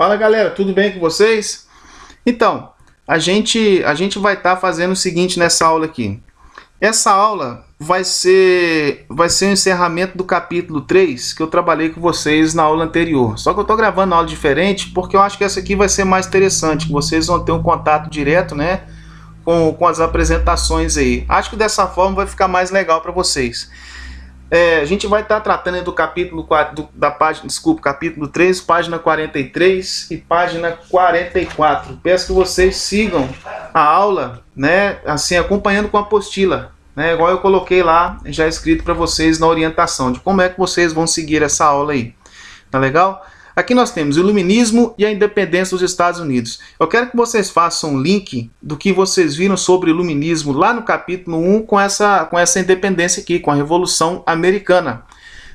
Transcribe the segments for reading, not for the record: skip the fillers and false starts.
Fala galera, tudo bem com vocês? Então, a gente vai estar fazendo o seguinte nessa aula aqui. Essa aula vai ser o encerramento do capítulo 3 que eu trabalhei com vocês na aula anterior. Só que eu estou gravando uma aula diferente porque eu acho que essa aqui vai ser mais interessante, que vocês vão ter um contato direto, né, com as apresentações aí. Acho que dessa forma vai ficar mais legal para vocês. A gente vai estar tratando do capítulo 4, capítulo 3, página 43 e página 44. Peço que vocês sigam a aula, né, assim, acompanhando com a apostila, né, igual eu coloquei lá, já escrito para vocês na orientação, de como é que vocês vão seguir essa aula aí. Tá legal? Aqui nós temos o Iluminismo e a independência dos Estados Unidos. Eu quero que vocês façam um link do que vocês viram sobre o Iluminismo lá no capítulo 1 com essa independência aqui, com a Revolução Americana.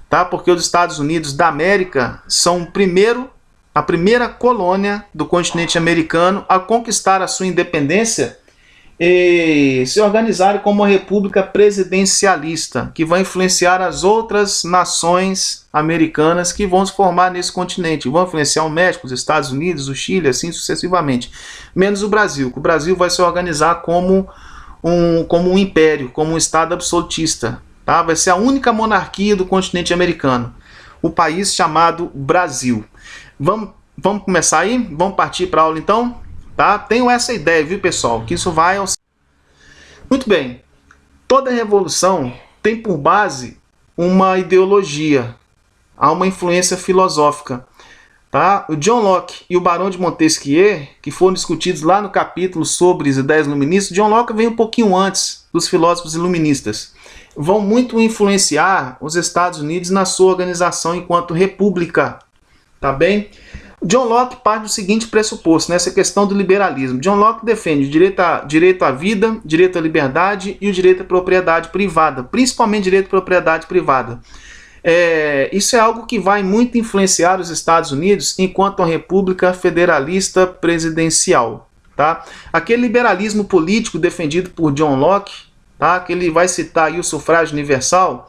Tá? Porque os Estados Unidos da América são a primeira colônia do continente americano a conquistar a sua independência e se organizarem como uma república presidencialista, que vai influenciar as outras nações americanas que vão se formar nesse continente. Vão influenciar o México, os Estados Unidos, o Chile, assim sucessivamente. Menos o Brasil, que o Brasil vai se organizar como um império, como um estado absolutista. Tá? Vai ser a única monarquia do continente americano. O país chamado Brasil. Vamos começar aí? Vamos partir para a aula então? Tá? Tenho essa ideia, viu, pessoal? Que isso vai... Muito bem. Toda revolução tem por base uma ideologia. Há uma influência filosófica. Tá? O John Locke e o Barão de Montesquieu, que foram discutidos lá no capítulo sobre as ideias iluministas, John Locke veio um pouquinho antes dos filósofos iluministas. Vão muito influenciar os Estados Unidos na sua organização enquanto república. Tá bem? John Locke parte do seguinte pressuposto, nessa questão do liberalismo. John Locke defende o direito à vida, direito à liberdade e o direito à propriedade privada, principalmente direito à propriedade privada. Isso é algo que vai muito influenciar os Estados Unidos enquanto uma república federalista presidencial. Tá? Aquele liberalismo político defendido por John Locke, tá? Que ele vai citar aí o sufrágio universal,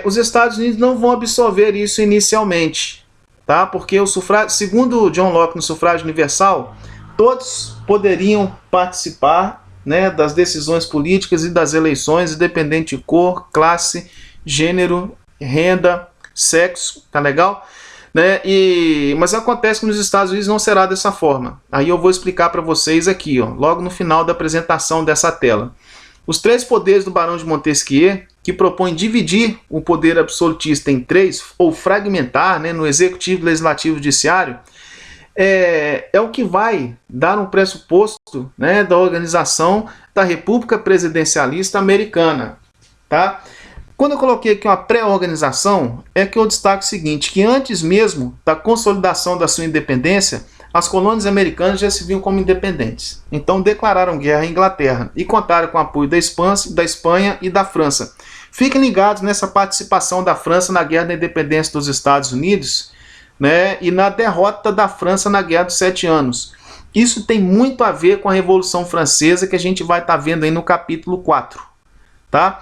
os Estados Unidos não vão absorver isso inicialmente. Tá? Porque o sufrágio, segundo John Locke no sufrágio universal, todos poderiam participar, né, das decisões políticas e das eleições, independente de cor, classe, gênero, renda, sexo, tá legal? Né? Mas acontece que nos Estados Unidos não será dessa forma. Aí eu vou explicar para vocês aqui, ó, logo no final da apresentação dessa tela. Os três poderes do Barão de Montesquieu, que propõe dividir o poder absolutista em três, ou fragmentar, né, no executivo, legislativo e judiciário, é o que vai dar um pressuposto, né, da organização da República Presidencialista Americana. Tá? Quando eu coloquei aqui uma pré-organização, é que eu destaco o seguinte, que antes mesmo da consolidação da sua independência, as colônias americanas já se viam como independentes. Então declararam guerra à Inglaterra e contaram com o apoio da Espanha e da França. Fiquem ligados nessa participação da França na Guerra da Independência dos Estados Unidos, né, e na derrota da França na Guerra dos 7 Anos. Isso tem muito a ver com a Revolução Francesa que a gente vai estar vendo aí no capítulo 4. Tá?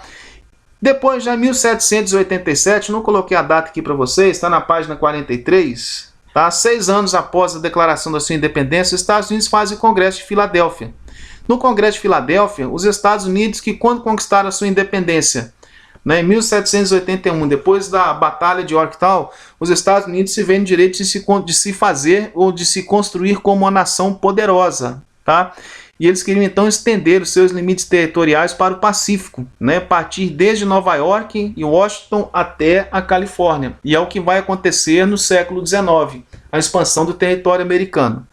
Depois, já em 1787, não coloquei a data aqui para vocês, está na página 43... Tá? 6 anos após a declaração da sua independência, os Estados Unidos fazem o Congresso de Filadélfia. No Congresso de Filadélfia, os Estados Unidos, que quando conquistaram a sua independência, né, em 1781, depois da Batalha de Yorktown, os Estados Unidos se veem no direito de se fazer ou de se construir como uma nação poderosa. Tá? E eles queriam então estender os seus limites territoriais para o Pacífico, né, partir desde Nova York e Washington até a Califórnia. E é o que vai acontecer no século XIX, a expansão do território americano.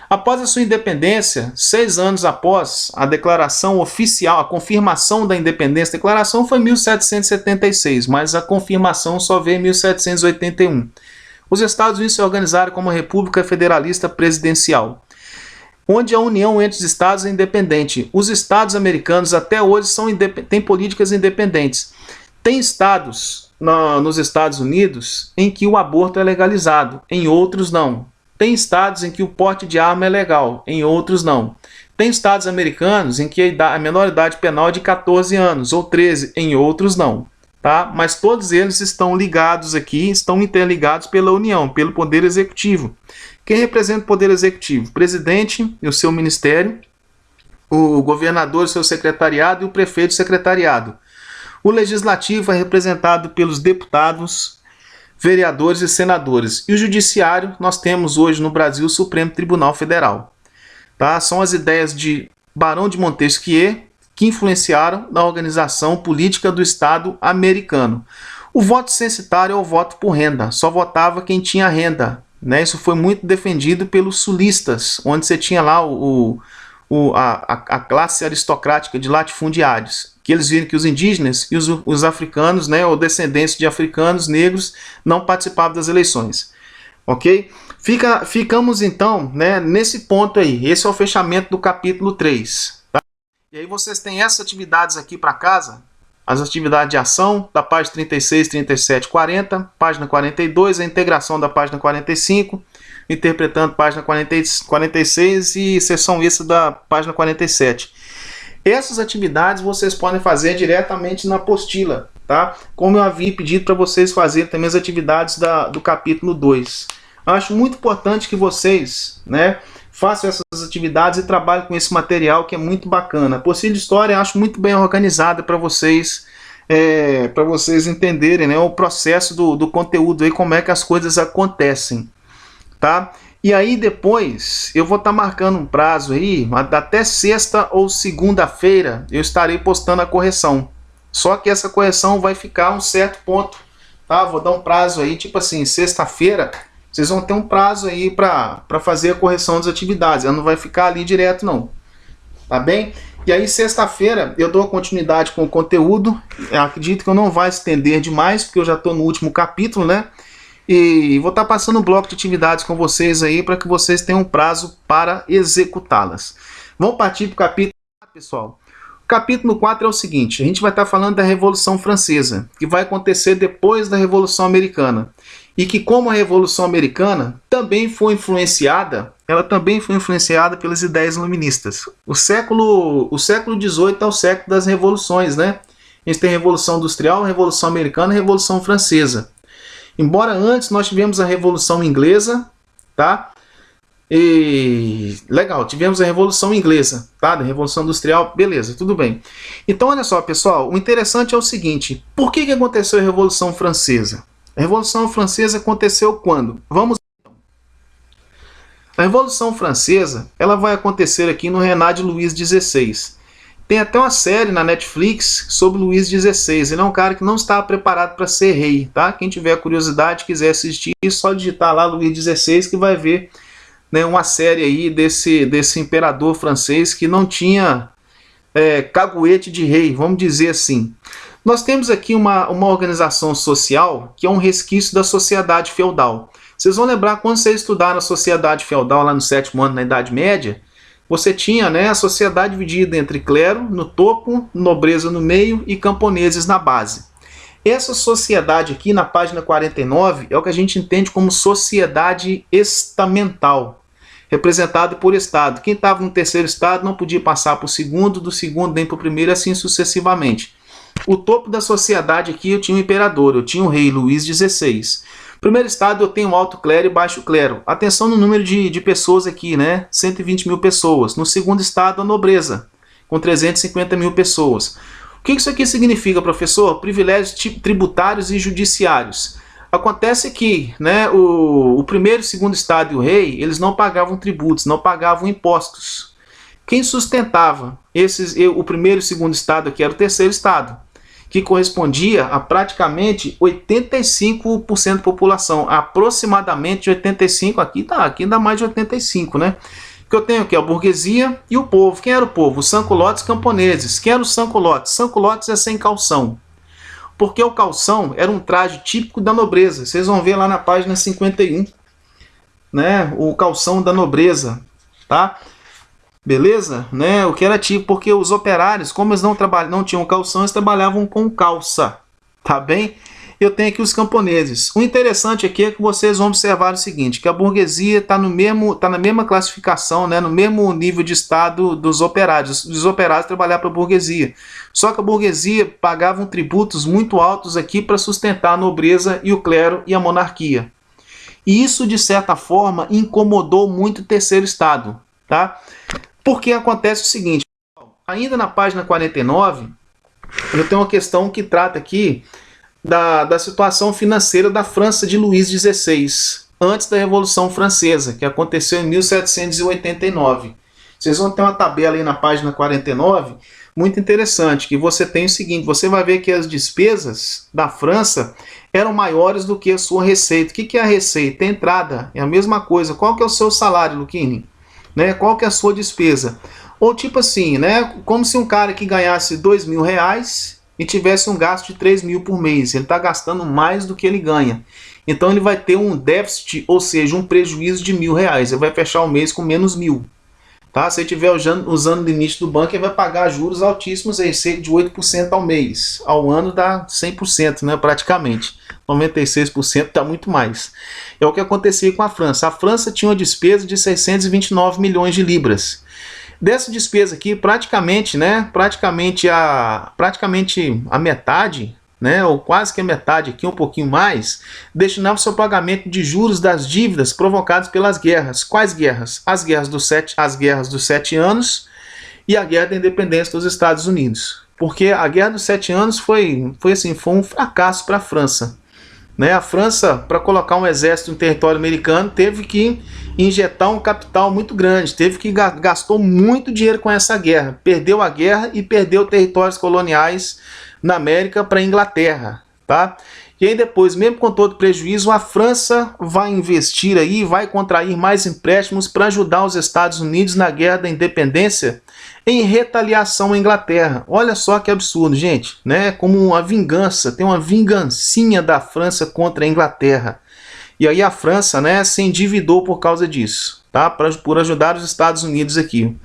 Após a sua independência, 6 anos após a declaração oficial, a confirmação da independência, a declaração foi em 1776, mas a confirmação só veio em 1781. Os Estados Unidos se organizaram como uma república federalista presidencial, onde a união entre os estados é independente. Os estados americanos até hoje têm políticas independentes. Tem estados nos Estados Unidos em que o aborto é legalizado, em outros não. Tem estados em que o porte de arma é legal, em outros não. Tem estados americanos em que a menor idade penal é de 14 anos ou 13, em outros não. tá? Mas todos eles estão ligados aqui, estão interligados pela União, pelo Poder Executivo. Quem representa o Poder Executivo? O presidente e o seu ministério, o governador e o seu secretariado e o prefeito e o secretariado. O legislativo é representado pelos deputados, vereadores e senadores. E o judiciário, nós temos hoje no Brasil o Supremo Tribunal Federal. Tá? São as ideias de Barão de Montesquieu que influenciaram na organização política do Estado americano. O voto censitário é o voto por renda, só votava quem tinha renda. Né? Isso foi muito defendido pelos sulistas, onde você tinha lá a classe aristocrática de latifundiários, que eles viram que os indígenas e os africanos, né, ou descendentes de africanos negros, não participavam das eleições. Ok? Ficamos então, né, nesse ponto aí. Esse é o fechamento do capítulo 3. Tá? E aí vocês têm essas atividades aqui para casa, as atividades de ação da página 36, 37, 40, página 42, a integração da página 45, interpretando página 46 e seção extra da página 47. Essas atividades vocês podem fazer diretamente na apostila, tá? Como eu havia pedido para vocês fazerem também as atividades do capítulo 2. Acho muito importante que vocês, né, façam essas atividades e trabalhem com esse material que é muito bacana. A apostila de história eu acho muito bem organizada para vocês entenderem, né, o processo do conteúdo, aí, como é que as coisas acontecem. Tá? E aí depois eu vou estar marcando um prazo aí, até sexta ou segunda-feira eu estarei postando a correção. Só que essa correção vai ficar um certo ponto, tá? Vou dar um prazo aí, tipo assim, sexta-feira, vocês vão ter um prazo aí para fazer a correção das atividades. Ela não vai ficar ali direto não, tá bem? E aí sexta-feira eu dou continuidade com o conteúdo. Eu acredito que eu não vai estender demais, porque eu já estou no último capítulo, né? E vou estar passando um bloco de atividades com vocês aí para que vocês tenham um prazo para executá-las. Vamos partir para o capítulo 4, pessoal. O capítulo 4 é o seguinte: a gente vai estar falando da Revolução Francesa, que vai acontecer depois da Revolução Americana. E que, como a Revolução Americana também foi influenciada, ela também foi influenciada pelas ideias iluministas. O século XVIII é o século das revoluções, né? A gente tem a Revolução Industrial, a Revolução Americana e a Revolução Francesa. Embora antes nós tivemos a Revolução Inglesa, tá? E legal, tivemos a Revolução Inglesa, tá? Da Revolução Industrial, beleza, tudo bem. Então olha só, pessoal, o interessante é o seguinte: por que aconteceu a Revolução Francesa? A Revolução Francesa aconteceu quando? Vamos. A Revolução Francesa, ela vai acontecer aqui no reinado de Luís XVI. Tem até uma série na Netflix sobre Luís XVI. Ele é um cara que não estava preparado para ser rei, tá? Quem tiver curiosidade, quiser assistir, é só digitar lá Luís XVI que vai ver, né, uma série aí desse imperador francês que não tinha caguete de rei, vamos dizer assim. Nós temos aqui uma organização social que é um resquício da sociedade feudal. Vocês vão lembrar quando vocês estudaram a sociedade feudal lá no 7º ano, na Idade Média, você tinha, né, a sociedade dividida entre clero no topo, nobreza no meio e camponeses na base. Essa sociedade aqui na página 49 é o que a gente entende como sociedade estamental, representada por estado. Quem estava no terceiro estado não podia passar para o segundo, do segundo nem para o primeiro, assim sucessivamente. O topo da sociedade aqui eu tinha o imperador, eu tinha o rei Luís XVI. Primeiro estado eu tenho o alto clero e baixo clero. Atenção no número de pessoas aqui, né? 120 mil pessoas. No segundo estado a nobreza, com 350 mil pessoas. O que isso aqui significa, professor? Privilégios tributários e judiciários. Acontece que, né, o primeiro e segundo estado e o rei, eles não pagavam tributos, não pagavam impostos. Quem sustentava o primeiro e segundo estado aqui era o terceiro estado, que correspondia a praticamente 85% da população, aproximadamente 85%, aqui dá mais de 85%, né? Que eu tenho aqui a burguesia e o povo. Quem era o povo? Os sans-culottes camponeses. Quem eram os sans-culottes? Sans-culottes é sem calção, porque o calção era um traje típico da nobreza. Vocês vão ver lá na página 51, né? O calção da nobreza, tá? Beleza? Né? O que era tipo, porque os operários, como eles não tinham calção, eles trabalhavam com calça, tá bem? eu tenho aqui os camponeses. O interessante aqui é que vocês vão observar o seguinte, que a burguesia está na mesma classificação, né, no mesmo nível de estado dos operários. Os operários trabalhavam para a burguesia. Só que a burguesia pagava tributos muito altos aqui para sustentar a nobreza e o clero e a monarquia. E isso, de certa forma, incomodou muito o terceiro estado, tá? Porque acontece o seguinte, ainda na página 49, eu tenho uma questão que trata aqui da situação financeira da França de Luís XVI, antes da Revolução Francesa, que aconteceu em 1789. Vocês vão ter uma tabela aí na página 49, muito interessante, que você tem o seguinte, você vai ver que as despesas da França eram maiores do que a sua receita. O que é a receita? É a entrada, é a mesma coisa. Qual que é o seu salário, Luquini? Né? Qual que é a sua despesa? Ou tipo assim, né? Como se um cara que ganhasse R$2.000 e tivesse um gasto de 3.000 por mês. Ele está gastando mais do que ele ganha. Então ele vai ter um déficit, ou seja, um prejuízo de R$1.000. Ele vai fechar o mês com menos 1.000. Tá? Se ele estiver usando o limite do banco, ele vai pagar juros altíssimos, aí, cerca de 8% ao mês. Ao ano dá 100%, né, praticamente. 96% dá muito mais. É o que acontecia com a França. A França tinha uma despesa de 629 milhões de libras. Dessa despesa aqui, praticamente a metade, né, ou quase que a metade aqui, um pouquinho mais, destinava-se ao pagamento de juros das dívidas provocadas pelas guerras. Quais guerras? As guerras dos 7 anos e a Guerra da Independência dos Estados Unidos. Porque a Guerra dos 7 anos foi um fracasso para a França. Né? A França, para colocar um exército no território americano, teve que injetar um capital muito grande, gastou muito dinheiro com essa guerra, perdeu a guerra e perdeu territórios coloniais na América para a Inglaterra, tá? E aí depois, mesmo com todo prejuízo, a França vai investir aí, vai contrair mais empréstimos para ajudar os Estados Unidos na Guerra da Independência em retaliação à Inglaterra. Olha só que absurdo, gente, né? Como uma vingança, tem uma vingancinha da França contra a Inglaterra. E aí a França, né, se endividou por causa disso, tá? Por ajudar os Estados Unidos aqui.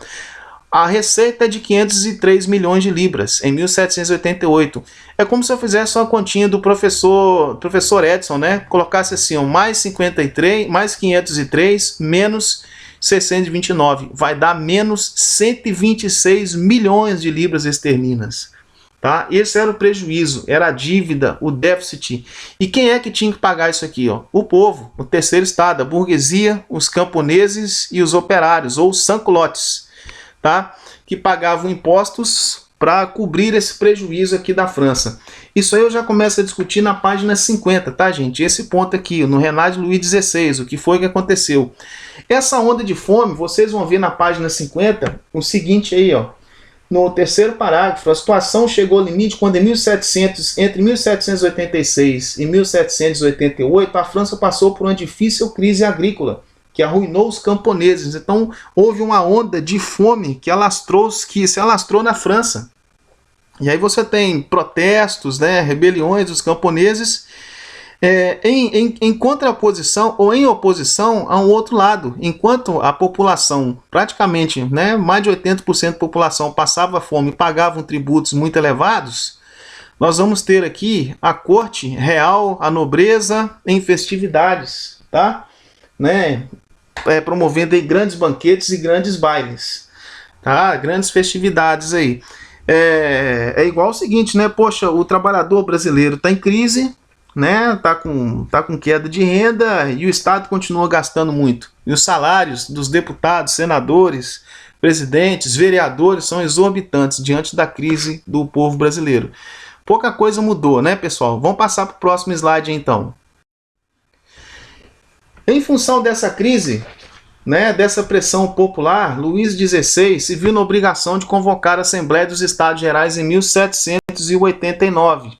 A receita é de 503 milhões de libras em 1788. É como se eu fizesse uma continha do professor Edson, né? Colocasse assim, ó, mais 53, mais 503, menos 629. Vai dar menos 126 milhões de libras esterlinas. Tá? Esse era o prejuízo, era a dívida, o déficit. E quem é que tinha que pagar isso aqui? Ó? O povo, o terceiro estado, a burguesia, os camponeses e os operários, ou sans-culottes, tá? Que pagavam impostos para cobrir esse prejuízo aqui da França. Isso aí eu já começo a discutir na página 50, tá, gente? Esse ponto aqui, no reinado de Luís XVI, o que foi que aconteceu. Essa onda de fome, vocês vão ver na página 50, o seguinte aí, ó. No terceiro parágrafo, a situação chegou ao limite quando entre 1786 e 1788 a França passou por uma difícil crise agrícola que arruinou os camponeses. Então houve uma onda de fome que se alastrou na França. E aí você tem protestos, né, rebeliões dos camponeses em contraposição ou em oposição a um outro lado. Enquanto a população, praticamente, né, mais de 80% da população passava fome e pagavam tributos muito elevados, nós vamos ter aqui a corte real, a nobreza em festividades, tá? Né? Promovendo aí grandes banquetes e grandes bailes, tá? Grandes festividades aí. É igual o seguinte, né? Poxa, o trabalhador brasileiro está em crise, né? Tá com queda de renda e o Estado continua gastando muito. E os salários dos deputados, senadores, presidentes, vereadores são exorbitantes diante da crise do povo brasileiro. Pouca coisa mudou, né, pessoal? Vamos passar para o próximo slide então. Em função dessa crise, né, dessa pressão popular, Luís XVI se viu na obrigação de convocar a Assembleia dos Estados Gerais em 1789.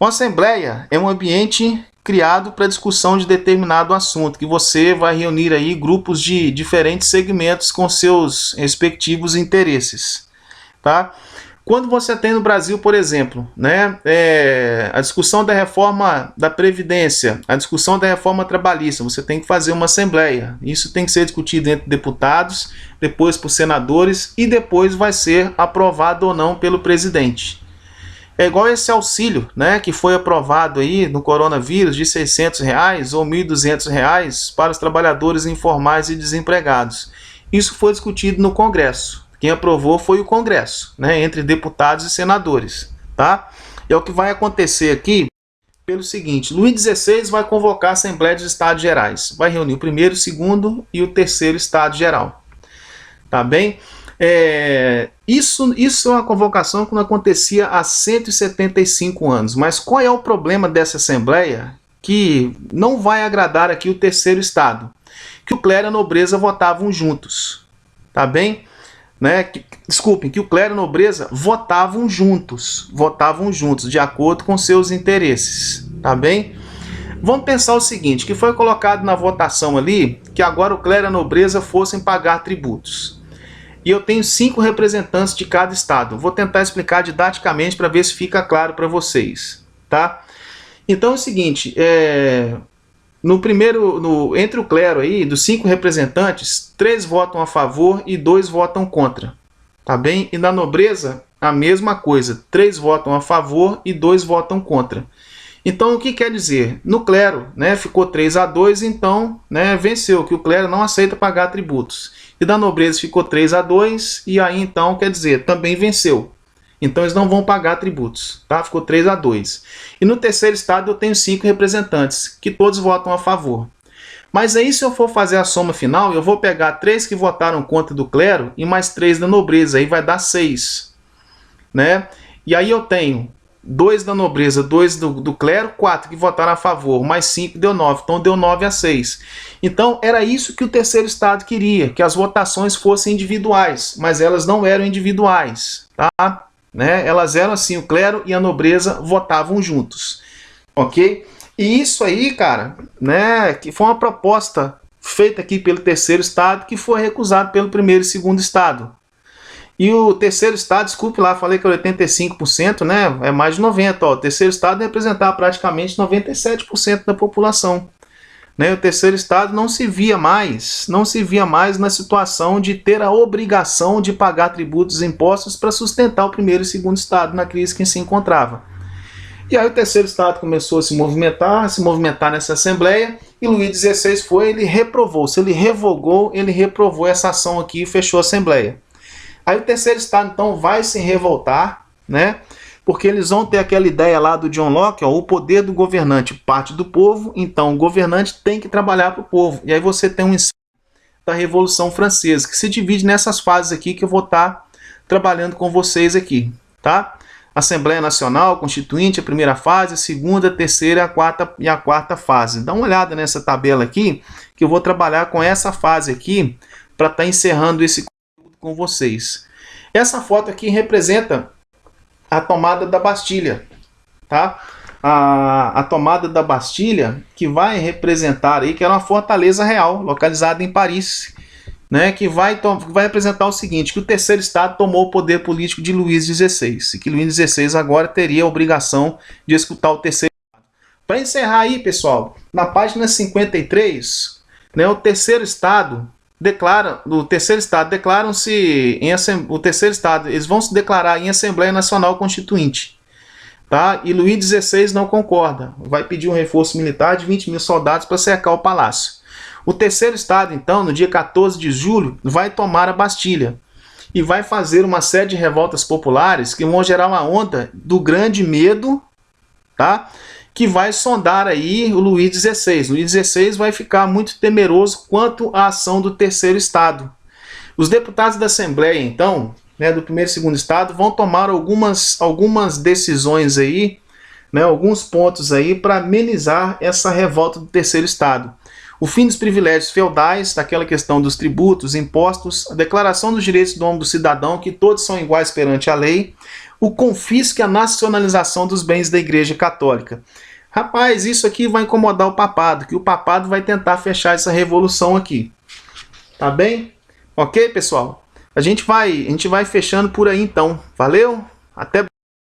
Uma assembleia é um ambiente criado para discussão de determinado assunto, que você vai reunir aí grupos de diferentes segmentos com seus respectivos interesses, tá? Quando você tem no Brasil, por exemplo, né, a discussão da reforma da Previdência, a discussão da reforma trabalhista, você tem que fazer uma assembleia. Isso tem que ser discutido entre deputados, depois por senadores e depois vai ser aprovado ou não pelo presidente. É igual esse auxílio, né, que foi aprovado aí no coronavírus de R$600 ou R$1.200 para os trabalhadores informais e desempregados. Isso foi discutido no Congresso. Quem aprovou foi o Congresso, né, entre deputados e senadores, tá? É o que vai acontecer aqui pelo seguinte: Luís XVI vai convocar a Assembleia dos Estados Gerais, vai reunir o primeiro, o segundo e o terceiro Estado Geral, tá bem? Isso é uma convocação que não acontecia há 175 anos. Mas qual é o problema dessa Assembleia que não vai agradar aqui o terceiro Estado? Que o clero e a nobreza votavam juntos, tá bem? Desculpem, que o clero e a nobreza votavam juntos, de acordo com seus interesses, tá bem? Vamos pensar o seguinte, que foi colocado na votação ali, que agora o clero e a nobreza fossem pagar tributos. E eu tenho 5 representantes de cada estado. Vou tentar explicar didaticamente para ver se fica claro para vocês, tá? Então é o seguinte, entre o clero aí, dos 5 representantes, 3 votam a favor e 2 votam contra, tá bem? E na nobreza, a mesma coisa, 3 votam a favor e 2 votam contra. Então, o que quer dizer? No clero, né, ficou 3-2, então, né, venceu, que o clero não aceita pagar tributos. E da nobreza ficou 3-2, e aí, então, quer dizer, também venceu. Então, eles não vão pagar tributos, tá? Ficou 3-2. E no terceiro estado, eu tenho 5 representantes, que todos votam a favor. Mas aí, se eu for fazer a soma final, eu vou pegar 3 que votaram contra do clero e mais 3 da nobreza, aí vai dar 6, né? E aí eu tenho 2 da nobreza, 2 do clero, 4 que votaram a favor, mais 5 deu 9, então deu 9-6. Então era isso que o terceiro estado queria, que as votações fossem individuais, mas elas não eram individuais, tá? Né? Elas eram assim, o clero e a nobreza votavam juntos, ok? E isso aí, cara, né, que foi uma proposta feita aqui pelo terceiro estado, que foi recusado pelo primeiro e segundo estado. E o terceiro estado, desculpe lá, falei que era 85%, né? É mais de 90%. Ó. O terceiro estado representava praticamente 97% da população. Né? O terceiro estado não se via mais na situação de ter a obrigação de pagar tributos e impostos para sustentar o primeiro e segundo estado na crise que se encontrava. E aí o terceiro estado começou a se movimentar nessa assembleia, e Luís XVI ele reprovou. Se ele revogou, ele reprovou essa ação aqui e fechou a assembleia. Aí o terceiro estado, então, vai se revoltar, né? Porque eles vão ter aquela ideia lá do John Locke, ó, o poder do governante parte do povo, então o governante tem que trabalhar para o povo. E aí você tem um ensaio da Revolução Francesa, que se divide nessas fases aqui que eu vou estar trabalhando com vocês aqui, tá? Assembleia Nacional, Constituinte, a primeira fase, a segunda, a terceira e a quarta fase. Dá uma olhada nessa tabela aqui, que eu vou trabalhar com essa fase aqui, para estar encerrando esse com vocês. Essa foto aqui representa a tomada da Bastilha, tá? A tomada da Bastilha, que vai representar aí, que era uma fortaleza real, localizada em Paris, né? Que vai representar o seguinte, que o terceiro estado tomou o poder político de Luís XVI, e que Luís XVI agora teria a obrigação de escutar o terceiro estado. Para encerrar aí, pessoal, na página 53, né, o terceiro estado eles vão se declarar em Assembleia Nacional Constituinte, tá? E Luís XVI não concorda, vai pedir um reforço militar de 20 mil soldados para cercar o palácio. O terceiro estado, então, no dia 14 de julho, vai tomar a Bastilha e vai fazer uma série de revoltas populares que vão gerar uma onda do grande medo, tá? Que vai sondar aí o Luís XVI. Luís XVI vai ficar muito temeroso quanto à ação do terceiro estado. Os deputados da Assembleia, então, né, do primeiro e segundo estado, vão tomar algumas decisões aí, né, alguns pontos aí para amenizar essa revolta do terceiro estado. O fim dos privilégios feudais, daquela questão dos tributos, impostos, a declaração dos direitos do homem e do cidadão, que todos são iguais perante a lei, o confisco e a nacionalização dos bens da Igreja Católica. Rapaz, isso aqui vai incomodar o papado, que o papado vai tentar fechar essa revolução aqui. Tá bem? Ok, pessoal? A gente vai fechando por aí então. Valeu? Até